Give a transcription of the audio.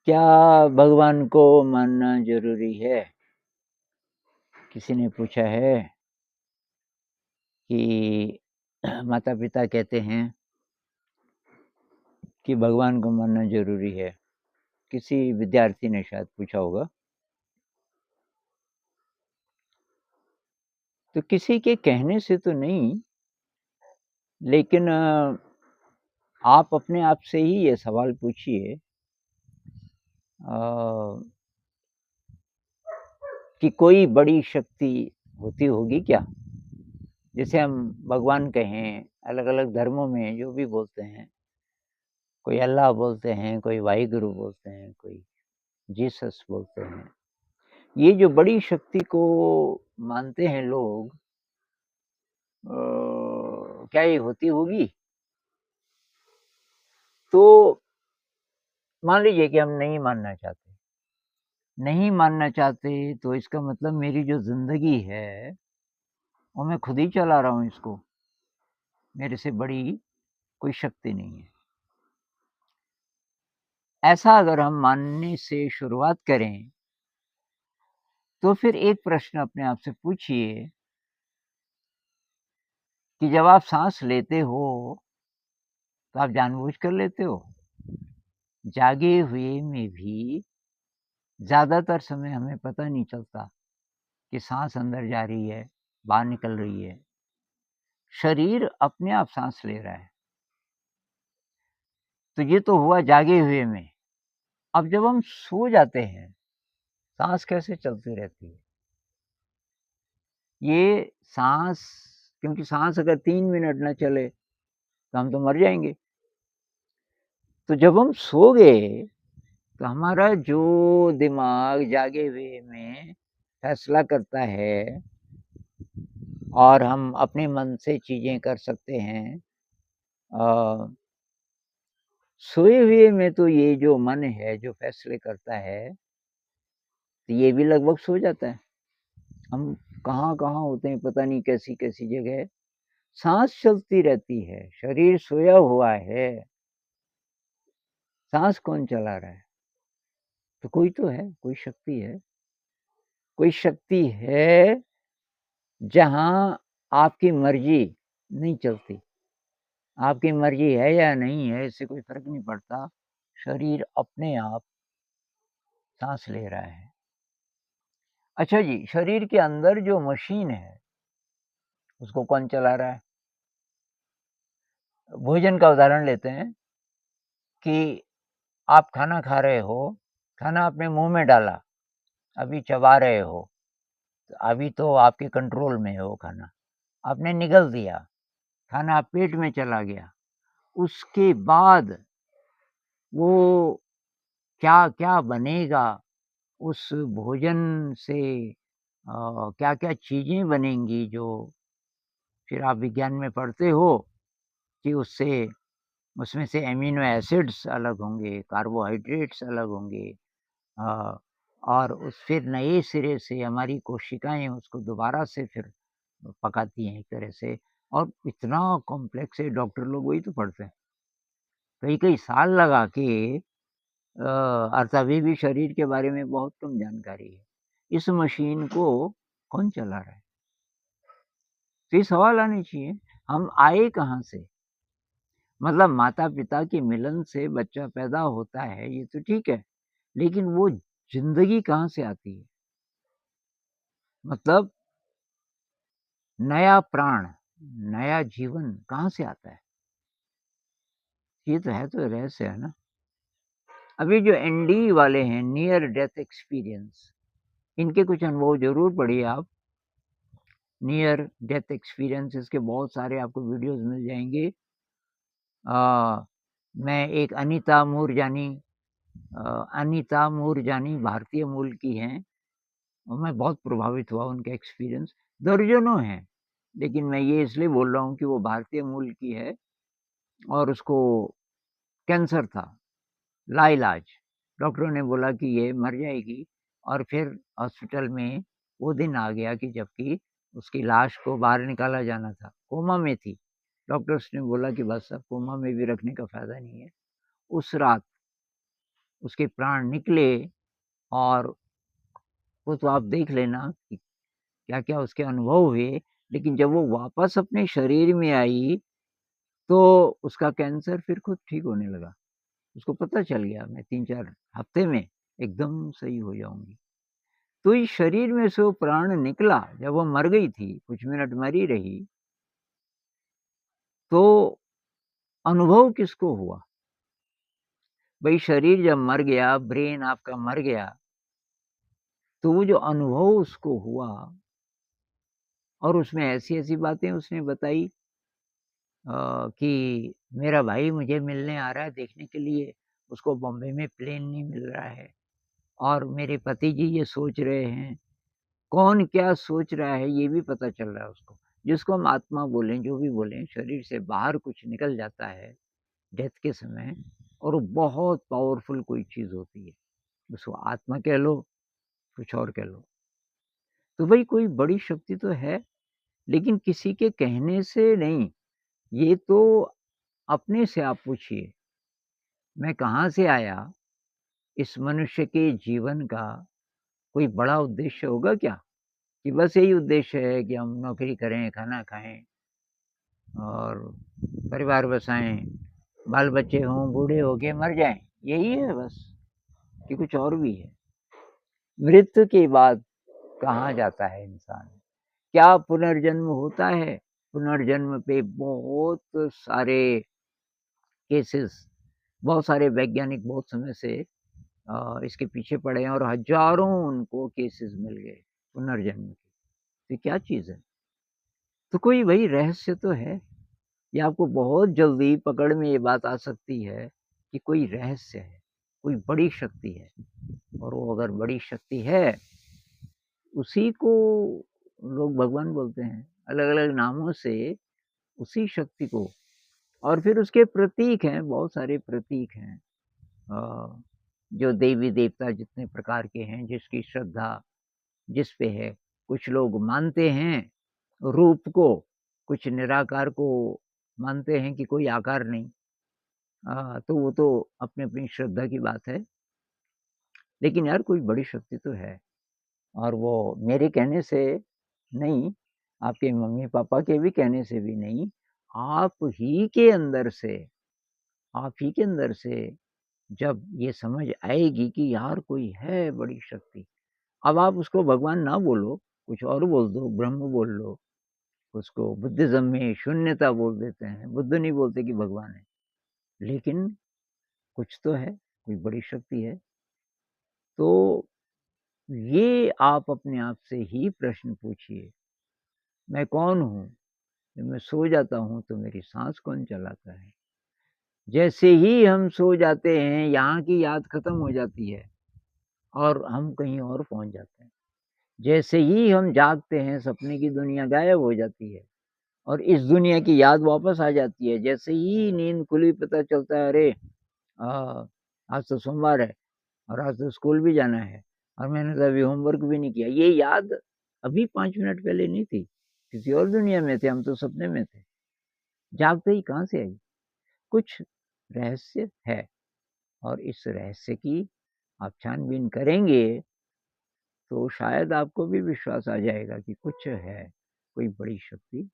क्या भगवान को मानना ज़रूरी है? किसी ने पूछा है कि माता-पिता कहते हैं कि भगवान को मानना ज़रूरी है। किसी विद्यार्थी ने शायद पूछा होगा। तो किसी के कहने से तो नहीं, लेकिन आप अपने आप से ही ये सवाल पूछिए अ, कि कोई बड़ी शक्ति होती होगी क्या? जैसे हम भगवान कहें, अलग-अलग धर्मों में जो भी बोलते हैं, कोई अल्लाह बोलते हैं, कोई वाहिगुरु बोलते हैं, कोई जीसस बोलते हैं। ये जो बड़ी शक्ति को मानते हैं लोग क्या ये होती होगी? तो मान लीजिए कि हम नहीं मानना चाहते। नहीं मानना चाहते तो इसका मतलब मेरी जो ज़िंदगी है, वो मैं खुद ही चला रहा हूँ इसको। मेरे से बड़ी कोई शक्ति नहीं है। ऐसा अगर हम मानने से शुरुआत करें, तो फिर एक प्रश्न अपने आप से पूछिए कि जब आप साँस लेते हो, तो आप जानबूझ कर लेते हो? जागे हुए में भी ज़्यादातर समय हमें पता नहीं चलता कि साँस अंदर जा रही है, बाहर निकल रही है। शरीर अपने आप साँस ले रहा है। तो ये तो हुआ जागे हुए में। अब जब हम सो जाते हैं, साँस कैसे चलती रहती है? ये साँस क्योंकि साँस अगर 3 मिनट ना चले, तो हम तो मर जाएँगे। तो जब हम सो गए, तो हमारा जो दिमाग जागे हुए में फैसला करता है और हम अपने मन से चीज़ें कर सकते हैं। अ, सोए हुए में तो ये जो मन है, जो फैसले करता है, तो ये भी लगभग सो जाता है। हम कहाँ-कहाँ होते हैं, पता नहीं कैसी-कैसी जगह। साँस चलती रहती है, शरीर सोया हुआ है, साँस कौन चला रहा है? तो कोई तो है, कोई शक्ति है। कोई शक्ति है, जहाँ आपकी मर्ज़ी नहीं चलती। आपकी मर्ज़ी है या नहीं है, इससे कोई फ़र्क नहीं पड़ता। शरीर अपने आप साँस ले रहा है। अच्छा जी, शरीर के अंदर जो मशीन है, उसको कौन चला रहा है? भोजन का उदाहरण लेते हैं कि आप खाना खा रहे हो, खाना आपने मुँह में डाला, अभी चबा रहे हो, तो अभी तो आपके कंट्रोल में है वो खाना। आपने निगल दिया, खाना पेट में चला गया, उसके बाद वो क्या-क्या बनेगा, उस भोजन से क्या-क्या चीज़ें बनेंगी जो फिर आप विज्ञान में पढ़ते हो कि उससे उसमें से एमिनो एसिड्स अलग होंगे, कार्बोहाइड्रेट्स अलग होंगे अ, और उस फिर नए सिरे से हमारी कोशिकाएँ उसको दोबारा से फिर पकाती हैं एक तरह से और इतना कॉम्प्लेक्स है, डॉक्टर लोग वही तो पढ़ते हैं। कई-कई साल लगा के अभी भी शरीर के बारे में बहुत कम जानकारी है। इस मशीन को कौन चला रहा है? तो ये सवाल आने चाहिए, हम आए कहाँ से? मतलब माता-पिता के मिलन से बच्चा पैदा होता है, ये तो ठीक है, लेकिन वो ज़िंदगी कहाँ से आती है? मतलब नया प्राण, नया जीवन कहाँ से आता है? ये तो रहस्य है ना। अभी जो एनडी वाले हैं, नियर डेथ एक्सपीरियंस, इनके कुछ अनुभव ज़रूर पढ़िए आप। नियर डेथ एक्सपीरियंस इसके बहुत सारे आपको वीडियोज़ मिल जाएँगे। मैं एक अनीता मूरजानी भारतीय मूल की हैं और मैं बहुत प्रभावित हुआ उनके एक्सपीरियंस। दर्जनों हैं, लेकिन मैं ये इसलिए बोल रहा हूँ कि वो भारतीय मूल की है और उसको कैंसर था, लाइलाज। डॉक्टरों ने बोला कि ये मर जाएगी और फिर हॉस्पिटल में वो दिन आ गया कि जबकि उसकी लाश को बाहर निकाला जाना था, कोमा में थी। डॉक्टर्स ने बोला कि बस अब कोमा में भी रखने का फ़ायदा नहीं है। उस रात उसके प्राण निकले, और वो तो आप देख लेना कि क्या-क्या उसके अनुभव हुए। लेकिन जब वो वापस अपने शरीर में आई, तो उसका कैंसर फिर खुद ठीक होने लगा। उसको पता चल गया मैं 3-4 हफ्ते में एकदम सही हो जाऊँगी। तो इस शरीर में से वो प्राण निकला, जब वो मर गई थी, कुछ मिनट मरी रही, तो अनुभव किसको हुआ? भई शरीर जब मर गया, ब्रेन आपका मर गया, तो वो जो अनुभव उसको हुआ, और उसमें ऐसी-ऐसी बातें उसने बताई कि मेरा भाई मुझे मिलने आ रहा है देखने के लिए, उसको बॉम्बे में प्लेन नहीं मिल रहा है, और मेरे पति जी ये सोच रहे हैं। कौन क्या सोच रहा है ये भी पता चल रहा है उसको। जिसको हम आत्मा बोलें, जो भी बोलें, शरीर से बाहर कुछ निकल जाता है डेथ के समय, और वो बहुत पावरफुल कोई चीज़ होती है। उसको आत्मा कह लो, कुछ और कह लो। तो भई कोई बड़ी शक्ति तो है, लेकिन किसी के कहने से नहीं, ये तो अपने से आप पूछिए, मैं कहाँ से आया? इस मनुष्य के जीवन का कोई बड़ा उद्देश्य होगा क्या? कि बस यही उद्देश्य है कि हम नौकरी करें, खाना खाएँ और परिवार बसाएँ, बाल-बच्चे हों, बूढ़े हो के मर जाएँ, यही है बस, कि कुछ और भी है? मृत्यु के बाद कहाँ जाता है इंसान? क्या पुनर्जन्म होता है? पुनर्जन्म पे बहुत सारे केसेस, बहुत सारे वैज्ञानिक बहुत समय से इसके पीछे पड़े हैं, और हज़ारों उनको केसेस मिल गए पुनर्जन्म के। तो क्या चीज़ है? तो कोई वही रहस्य तो है। ये आपको बहुत जल्दी पकड़ में ये बात आ सकती है कि कोई रहस्य है, कोई बड़ी शक्ति है, और वो अगर बड़ी शक्ति है, उसी को लोग भगवान बोलते हैं, अलग-अलग नामों से उसी शक्ति को। और फिर उसके प्रतीक हैं, बहुत सारे प्रतीक हैं अ, जो देवी-देवता जितने प्रकार के हैं, जिसकी श्रद्धा जिस पे है। कुछ लोग मानते हैं रूप को, कुछ निराकार को मानते हैं कि कोई आकार नहीं। तो वो तो अपनी-अपनी श्रद्धा की बात है। लेकिन यार कोई बड़ी शक्ति तो है, और वो मेरे कहने से नहीं, आपके मम्मी-पापा के भी कहने से भी नहीं, आप ही के अंदर से, आप ही के अंदर से जब ये समझ आएगी कि यार कोई है बड़ी शक्ति। अब आप उसको भगवान ना बोलो, कुछ और बोल दो, ब्रह्म बोल लो, उसको बुद्धिज़्म में शून्यता बोल देते हैं, बुद्ध नहीं बोलते कि भगवान है। लेकिन कुछ तो है, कोई बड़ी शक्ति है। तो ये आप अपने आप से ही प्रश्न पूछिए, मैं कौन हूँ? जब मैं सो जाता हूँ तो मेरी साँस कौन चलाता है? जैसे ही हम सो जाते हैं, यहाँ की याद खत्म हो जाती है, और हम कहीं और पहुँच जाते हैं। जैसे ही हम जागते हैं, सपने की दुनिया गायब हो जाती है, और इस दुनिया की याद वापस आ जाती है। जैसे ही नींद खुली, पता चलता है, अरे! अ, आज तो सोमवार है, और आज तो स्कूल भी जाना है, और मैंने तो अभी होमवर्क भी नहीं किया। ये याद अभी 5 मिनट पहले नहीं थी, किसी और दुनिया में थे, हम तो सपने में थे। जागते ही कहाँ से आई? कुछ रहस्य है, और इस रहस्य की आप छानबीन करेंगे, तो शायद आपको भी विश्वास आ जाएगा कि कुछ है, कोई बड़ी शक्ति